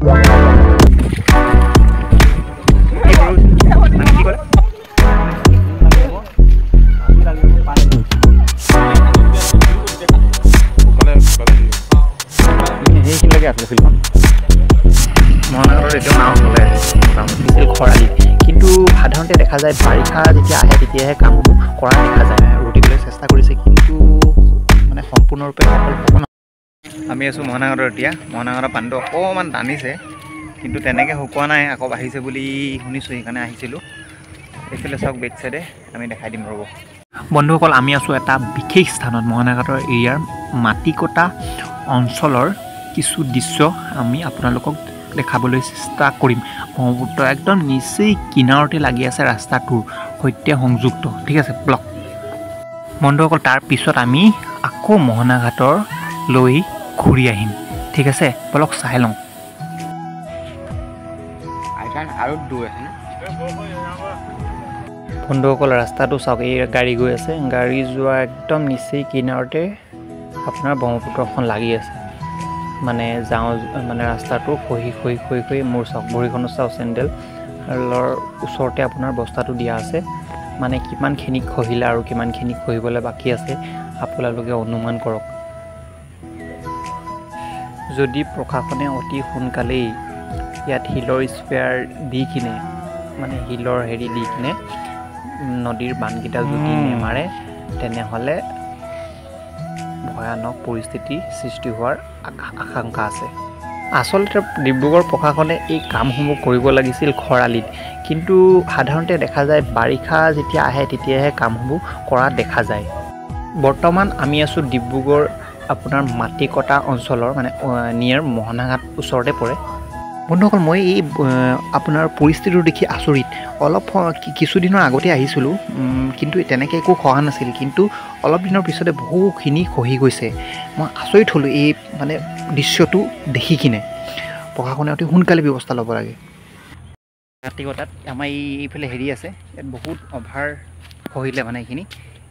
মহানগৰত এতিয়াও নাও চলে মোটামুটি খৰালি, কিন্তু সাধাৰণতে দেখা যায় বাৰিষা যেতিয়া আহে তেতিয়াহে কামবোৰ কৰা দেখা যায়। ৰুটিবলৈ চেষ্টা কৰিছে কিন্তু মানে সম্পূৰ্ণৰূপে সফল হ'ব নহয়। আমি আছোঁ মহানগৰত এতিয়া। মহানগৰৰ পানীটো অকণমান টানিছে কিন্তু তেনেকৈ শুকোৱা নাই, আকৌ বাঢ়িছে বুলি শুনিছোঁ, সেইকাৰণে আহিছিলোঁ। এইফালে চাওক বেক চাইডে, আমি দেখাই দিম ৰ'ব। বন্ধুসকল, আমি আছোঁ এটা বিশেষ স্থানত, মহানগৰৰ এৰিয়াৰ মাটিকটা অঞ্চলৰ কিছু দৃশ্য আমি আপোনালোকক দেখাবলৈ চেষ্টা কৰিম। ব্ৰহ্মপুত্ৰ একদম নিচেই কিনাৰতে লাগি আছে, ৰাস্তাটোৰ সৈতে সংযুক্ত। ঠিক আছে ব্লক বন্ধুসকল, তাৰপিছত আমি আকৌ মোহনাঘাটৰ লৈ ঘূৰি আহিম। ঠিক আছে ব্লক চাই লওঁ। আৰু দূৰ আছে বন্ধুসকল, ৰাস্তাটো চাওক, এই গাড়ী গৈ আছে, গাড়ী যোৱা একদম নিচেই কিনাৰতে আপোনাৰ ব্ৰহ্মপুত্ৰখন লাগি আছে। মানে যাওঁ মানে ৰাস্তাটো খহি মোৰ চাওক, ভৰিখনো চাওক, চেণ্ডেলৰ ওচৰতে আপোনাৰ বস্তাটো দিয়া আছে। মানে কিমানখিনি খহিলে আৰু কিমানখিনি খহিবলৈ বাকী আছে আপোনালোকে অনুমান কৰক। যদি প্ৰশাসনে অতি সোনকালেই ইয়াত শিলৰ স্পেয়াৰ দি কিনে, মানে শিলৰ হেৰি দি কিনে নদীৰ বান্ধকেইটা যদি নেমাৰে তেনেহ'লে ভয়ানক পৰিস্থিতি সৃষ্টি হোৱাৰ আশংকা আছে। আচলতে ডিব্ৰুগড় প্ৰশাসনে এই কামসমূহ কৰিব লাগিছিল খৰালিত, কিন্তু সাধাৰণতে দেখা যায় বাৰিষা যেতিয়া আহে তেতিয়াহে কামসমূহ কৰা দেখা যায়। বৰ্তমান আমি আছোঁ ডিব্ৰুগড় আপোনাৰ মাটিকটা অঞ্চলৰ, মানে নিয়াৰ মোহনাঘাট ওচৰতে পৰে। বন্ধুসকল, মই এই আপোনাৰ পৰিস্থিতিটো দেখি আচৰিত। অলপ কিছুদিনৰ আগতে আহিছিলোঁ, কিন্তু তেনেকৈ একো খহা নাছিল, কিন্তু অলপ দিনৰ পিছতে বহুখিনি খহি গৈছে। মই আচৰিত হ'লোঁ এই মানে দৃশ্যটো দেখি কিনে। প্ৰশাসনে অতি সোনকালে ব্যৱস্থা ল'ব লাগে। মাটিকটাত আমাৰ এইফালে হেৰি আছে, ইয়াত বহুত অভাৰ খহিলে মানে এইখিনি।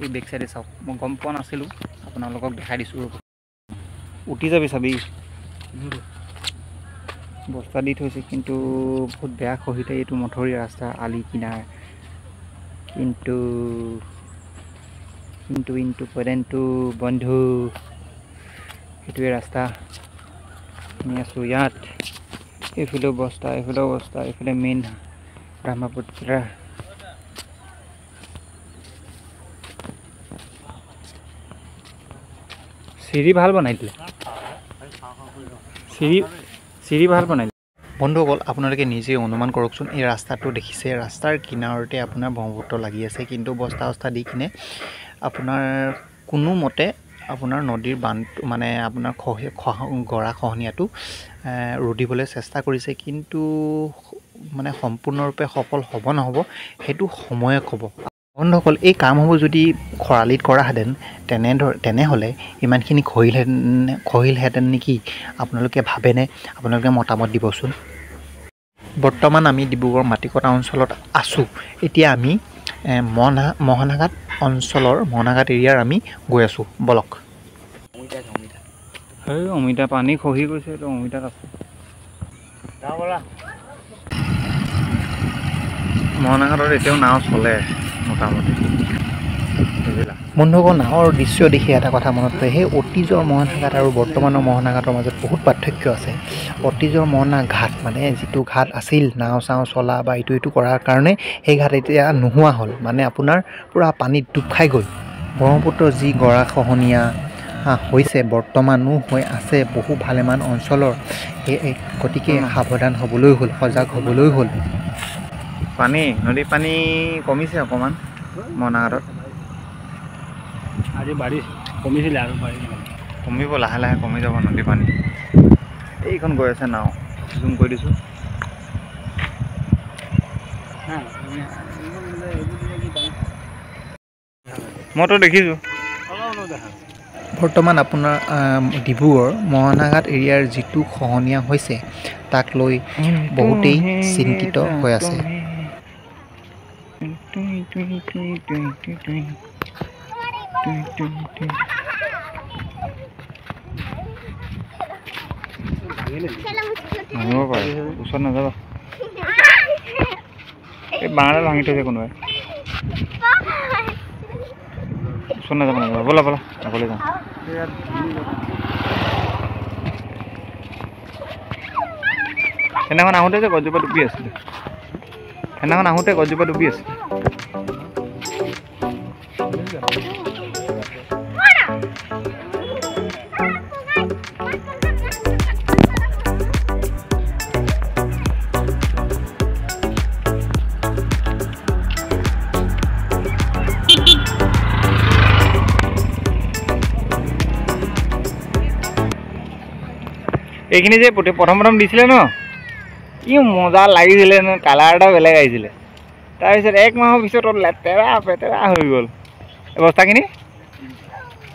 এই বেক চাইডে চাওক, মই গম পোৱা নাছিলোঁ, আপোনালোকক দেখাই দিছোঁ। উঠি যাবি চাবি, বস্তা দি থৈছে কিন্তু বহুত বেয়া খহিলে। এইটো মথৰি ৰাস্তা, আলি কিনাৰ, কিন্তু বন্ধু সেইটোৱে ৰাস্তা। আমি আছোঁ ইয়াত, এইফালেও বস্তা, এইফালে মেইন ব্ৰহ্মপুত্ৰ। চিৰি ভাল বনাই দিলে, চিৰি ভাল বনাই দিলে। বন্ধুসকল, আপোনালোকে নিজে অনুমান কৰকচোন, এই ৰাস্তাটো দেখিছে, ৰাস্তাৰ কিনাৰতে আপোনাৰ ব্ৰহ্মপুত্ৰ লাগি আছে, কিন্তু বস্তা দি কিনে আপোনাৰ কোনোমতে আপোনাৰ নদীৰ বান্ধটো মানে আপোনাৰ গৰা খহনীয়াটো ৰুধিবলৈ চেষ্টা কৰিছে, কিন্তু মানে সম্পূৰ্ণৰূপে সফল হ'ব নহ'ব সেইটো সময়ে ক'ব। বন্ধুসকল, এই কামসমূহ যদি খৰালিত কৰাহেঁতেন তেনেহ'লে ইমানখিনি খহিলহেঁতেন নেকি? আপোনালোকে ভাবেনে? আপোনালোকে মতামত দিবচোন। বৰ্তমান আমি ডিব্ৰুগড় মাটিকটা অঞ্চলত আছোঁ। এতিয়া আমি মোহনাঘাট অঞ্চলৰ, মোহনাঘাট এৰিয়াৰ আমি গৈ আছোঁ বলক। অমিতা পানী খহি গৈছে, এইটো অমিতাত আছোঁ। মোহনাঘাটত এতিয়াও নাও চলে মোটামুটি। বন্ধুসকল, নাৱৰ দৃশ্য দেখি এটা কথা মনত পৰে, সেই অতীজৰ মোহনাঘাট আৰু বৰ্তমানৰ মোহনাঘাটৰ মাজত বহুত পাৰ্থক্য আছে। অতীজৰ মোহনাঘাট মানে যিটো ঘাট আছিল নাও চাও চলা বা ইটো কৰাৰ কাৰণে, সেই ঘাট এতিয়া নোহোৱা হ'ল। মানে আপোনাৰ পূৰা পানীত ডুব খাই গ'ল। ব্ৰহ্মপুত্ৰৰ যি গৰা খহনীয়া হৈছে, বৰ্তমানো হৈ আছে বহু ভালেমান অঞ্চলৰ, গতিকে সাৱধান হ'বলৈ হ'ল, সজাগ হ'বলৈ হ'ল। নদীৰ পানী কমিছে অকণমান মোহনাঘাটত। আজি কমিছিলে আৰু কমিব, লাহে লাহে কমি যাব নদীৰ পানী। এইখন গৈ আছে নাও, জুম কৰি দিছোঁ। মইতো দেখিছোঁ। বৰ্তমান আপোনাৰ ডিব্ৰুগড় মোহনাঘাট এৰিয়াৰ যিটো খহনীয়া হৈছে, তাক লৈ বহুতেই চিন্তিত হৈ আছে। ভাঙিব পাৰে ওচৰত নাযাবা এই বাঁহডাল ভাঙি থৈছে কোনোবাই ওচৰত নাযাবা নাযাবা ব'লা ব'লা অকলে যাওঁ সেইদিনাখন আহোঁতে যে গছজোপা ডুবি আছিলে সেইদিনাখন আহোঁতে গছজোপা ডুবি আছিলে এইখিনি যে প্ৰথম দিছিলে ন কি মজা লাগিছিলে ন কালাৰ এটা বেলেগ আহিছিলে তাৰপিছত 1 মাহৰ পিছত লেতেৰা পেতেৰা হৈ গ'ল অৱস্থাখিনি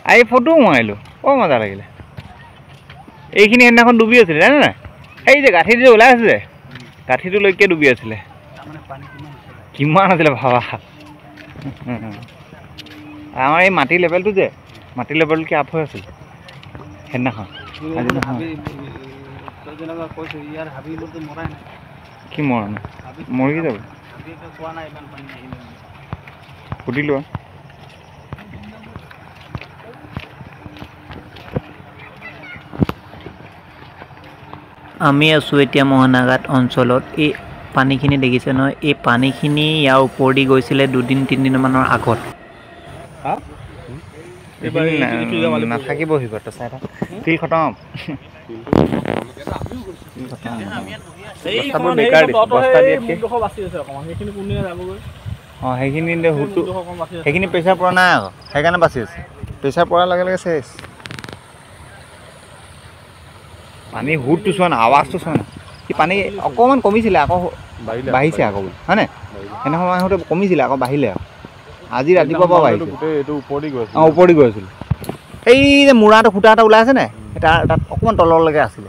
আহি ফটো মাৰিলোঁ বৰ মজা লাগিলে এইখিনি সেইদিনাখন ডুবি আছিলে জানে নাই এই যে গাঁঠিটো যে ওলাই আছে যে গাঁঠিটোলৈকে ডুবি আছিলে কিমান আছিলে ভাবা আমাৰ এই মাটি লেভেলটো যে মাটি লেভেলকৈ আপ হৈ আছিল সেইদিনাখন আজি নহয় কি মৰা নাই মৰি যাব সুধি লোৱা আমি আছোঁ এতিয়া মহানাগাদ অঞ্চলত এই পানীখিনি দেখিছে নহয় এই পানীখিনি ইয়াৰ ওপৰেদি গৈছিলে 2-3 দিনমানৰ আগত নাথাকিব সিহঁত চাই থাক ফিল খতম সেইখিনি প্ৰেছাৰ পৰা নাই আকৌ সেইকাৰণে বাচি আছে প্ৰেছাৰ পৰাৰ লগে লগে চেচ পানী হুডটো চোৱা না আৱাজটো চোৱা না সি পানী অকণমান কমিছিলে আকৌ বাঢ়িছে আকৌ বুলি হয়নে সেইদিনাখন আহোঁতে কমিছিলে আকৌ বাঢ়িলে আকৌ আজি ৰাতিপুৱা পৰা বাঢ়িছে অঁ ওপৰদি গৈ আছিলোঁ এই যে মূৰাটো খুটা এটা ওলাই আছে নাই তাত অকণমান তললৈকে আছিলে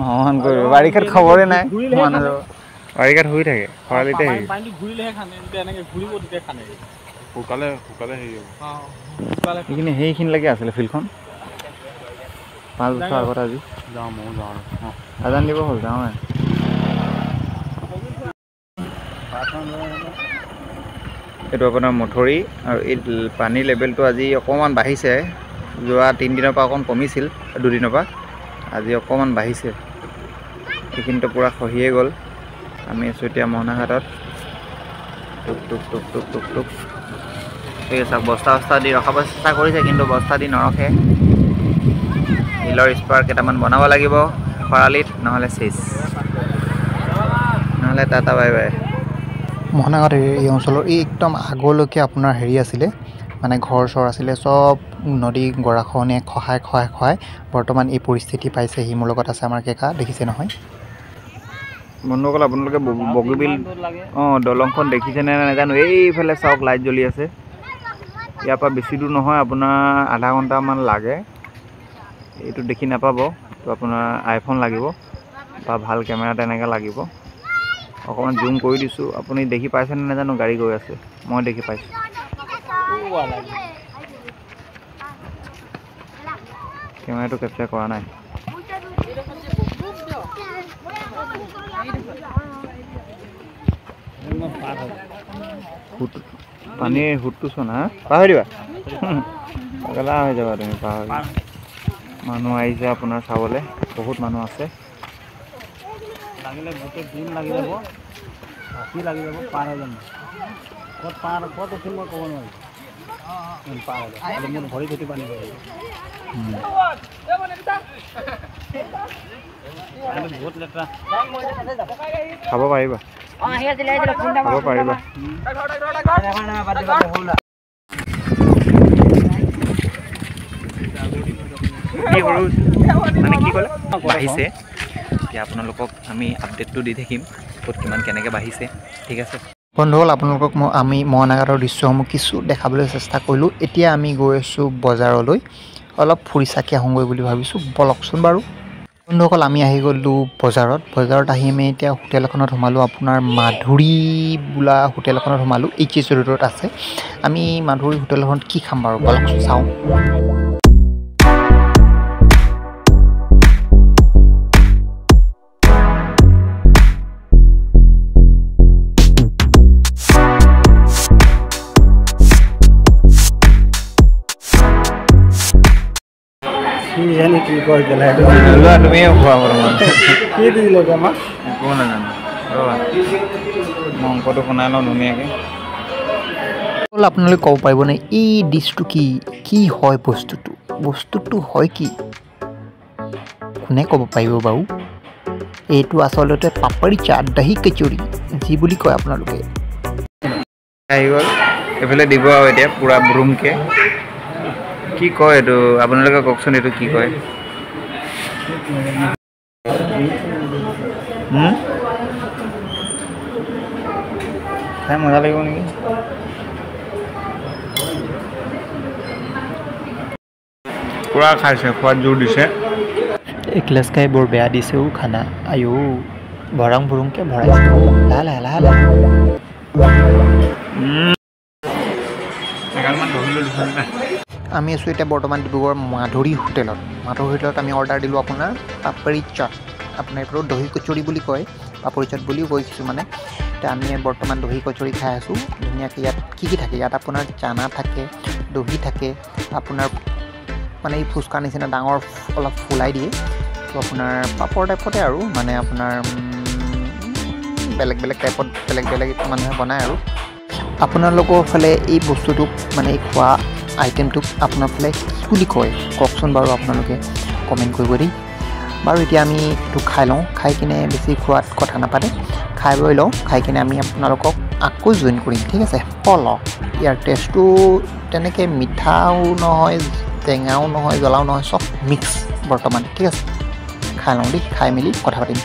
সমান কৰিব বাৰিষাত খবৰে নাই বাৰিষাত হৈ থাকে খৰালিতে সেইখিনিলৈকে আছিলে ফিল্ডখন 5 বছৰ আগত আজি আজান দিব হ'ল যাওঁ এইটো আপোনাৰ মথৰি আৰু এই পানীৰ লেভেলটো আজি অকণমান বাঢ়িছে যোৱা 3 দিনৰ পৰা অকণ কমিছিল 2 দিনৰ পৰা আজি অকণমান বাঢ়িছে এইখিনিতো পূৰা খহিয়ে গ'ল আমি আছোঁ এতিয়া মহনাঘাটত টুক টুক টুক টুক টুক টুক ঠিক আছে বস্তা দি ৰখাব চেষ্টা কৰিছে কিন্তু বস্তা দি নৰখে শিলৰ স্পাৰ কেইটামান বনাব লাগিব খৰালিত নহ'লে চেচ নহ'লে টাটা বাই বাই মহানাগাঁৱত এই অঞ্চলৰ এই একদম আগলৈকে আপোনাৰ হেৰি আছিলে মানে ঘৰ চৰ আছিলে চব নদী গৰাখহনীয়ে খহাই বৰ্তমান এই পৰিস্থিতি পাইছে সি মোৰ লগত আছে আমাৰ কেকা দেখিছে নহয় বন্ধুসকল আপোনালোকে বগীবিল অঁ দলংখন দেখিছেনে নাজানো এইফালে চাওক লাইট জ্বলি আছে ইয়াৰ পৰা বেছি দূৰ নহয় আপোনাৰ আধা ঘণ্টামান লাগে এইটো দেখি নাপাব তো আপোনাৰ আইফোন লাগিব বা ভাল কেমেৰা তেনেকৈ লাগিব অকণমান জুম কৰি দিছোঁ আপুনি দেখি পাইছেনে নাজানো গাড়ী গৈ আছে মই দেখি পাইছোঁ কেমেৰাটো কেপচাৰ কৰা নাই পানীৰ হুডটো চোৱা না পাহৰি দিবা পাগলা হৈ যাবা তুমি পাহৰি মানুহ আহিছে আপোনাৰ চাবলৈ বহুত মানুহ আছে লাগিলে গোটেই দিন লাগি যাব ৰাতি লাগি যাব পাৰ হৈ যাম ক'ত আছিল মই ক'ব নোৱাৰিম পাৰ হৈ যাব মোৰ ভৰি ভেটি পানী বহুত লেতেৰা খাব পাৰিবা খাব পাৰিবা কি কৰোঁ মানে কি ক'লে বাঢ়িছে এতিয়া আপোনালোকক আমি আপডেটটো দি থাকিম ক'ত কিমান কেনেকৈ বাঢ়িছে ঠিক আছে বন্ধুসকল আপোনালোকক আমি মহানাগাঁৱৰ দৃশ্যসমূহ কিছু দেখাবলৈ চেষ্টা কৰিলোঁ এতিয়া আমি গৈ আছোঁ বজাৰলৈ অলপ ফুৰি চাকি আহোঁগৈ বুলি ভাবিছোঁ বলকচোন বাৰু বন্ধুসকল আমি আহি গ'লোঁ বজাৰত আহি আমি এতিয়া হোটেল এখনত সোমালোঁ আপোনাৰ মাধুৰী বোলা হোটেল এখনত সোমালোঁ এইচ ৰোডত আছে আমি মাধুৰী হোটেলখনত কি খাম বাৰু বলকচোন চাওঁ কি জানি কি কয় পেলাই লোৱা তুমিয়ে খোৱা বৰ্তমান কি দিলে আমাক একো নাজানো মাংসটো বনাই লওঁ ধুনীয়াকৈ আপোনালোকে ক'ব পাৰিবনে এই ডিছটো কি হয় বস্তুটো হয় কি কোনে ক'ব পাৰিব বাৰু এইটো আচলতে পাপৰি চাট দহি কচুৰি যি বুলি কয় আপোনালোকে আহি গ'ল এইফালে দিব আৰু এতিয়া পূৰা ব্ৰুমকৈ কি কয় এইটো আপোনালোকে কওকচোন এইটো কি কয় খাই মজা লাগিব নেকি পূৰা খাইছে খোৱাত জোৰ দিছে এগিলাচ খাই বৰ বেয়া দিছেও খানা আয়ো ভৰাং ভৰুংকৈ ভৰাইছে লাহে আমি আছোঁ এতিয়া বৰ্তমান ডিব্ৰুগড় মাধুৰী হোটেলত আমি অৰ্ডাৰ দিলোঁ আপোনাৰ পাপৰি চাট আপোনাৰ এইটো দহি কচুৰি বুলি কয় পাপৰি চাট বুলিও কৈ কিছুমানে এতিয়া আমি বৰ্তমান দহি কচুৰি খাই আছোঁ ধুনীয়াকৈ ইয়াত কি থাকে ইয়াত আপোনাৰ চানা থাকে দহি থাকে আপোনাৰ মানে এই ফুচকাৰ নিচিনা ডাঙৰ অলপ ফুলাই দিয়ে তো আপোনাৰ পাপৰ টাইপতে আৰু মানে আপোনাৰ বেলেগ টাইপত বেলেগ মানুহে বনায় আৰু আপোনালোকৰ ফালে এই বস্তুটোক মানে এই খোৱা আইটেমটোক আপোনাৰ ফালে কি বুলি কয় কওকচোন বাৰু আপোনালোকে কমেণ্ট কৰিব দেই বাৰু এতিয়া আমি এইটো খাই লওঁ খাই কিনে বেছি খোৱাত কথা নাপাতে খাই বৈ লওঁ খাই কিনে আমি আপোনালোকক আকৌ জইন কৰিম ঠিক আছে পলক ইয়াৰ টেষ্টটো তেনেকৈ মিঠাও নহয় টেঙাও নহয় জ্বলাও নহয় চব মিক্স বৰ্তমান ঠিক আছে খাই লওঁ দেই খাই মেলি কথা পাতিম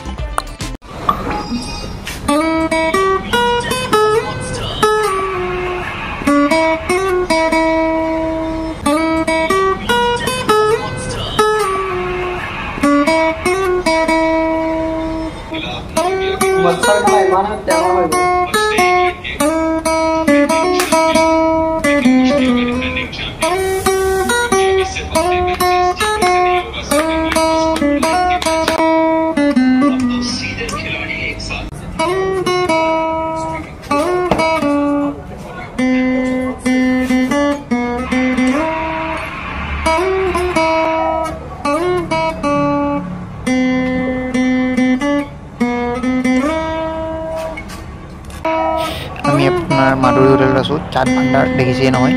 আমি আপোনাৰ মাধুৰী হোটেলত আছোঁ চাট ভাণ্ডাৰ দেখিছেই নহয়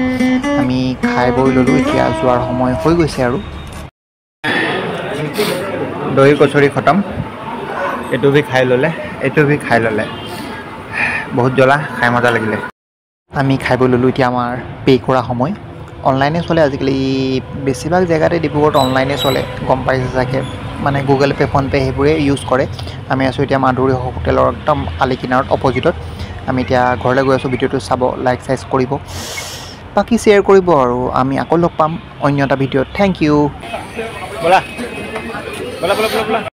আমি খাই বৈ ল'লোঁ এতিয়া যোৱাৰ সময় হৈ গৈছে আৰু দহি কচুৰি খতম এইটো ভি খাই ল'লে বহুত জ্বলা খাই মজা লাগিলে আমি খাই বৈ ল'লোঁ এতিয়া আমাৰ পে' কৰা সময় অনলাইনে চলে আজিকালি বেছিভাগ জেগাতে ডিব্ৰুগড়ত অনলাইনে চলে গম পাইছে চাগে মানে গুগল পে' ফোনপে' সেইবোৰে ইউজ কৰে আমি আছোঁ এতিয়া মাধুৰী হোটেলৰ একদম আলি কিনাৰত অপজিটত আমি এতিয়া ঘৰলৈ গৈ আছোঁ ভিডিঅ'টো চাব লাইক চাইজ কৰিব বাকী শ্বেয়াৰ কৰিব আৰু আমি আকৌ লগ পাম অন্য এটা ভিডিঅ'ত থেংক ইউ ব'লা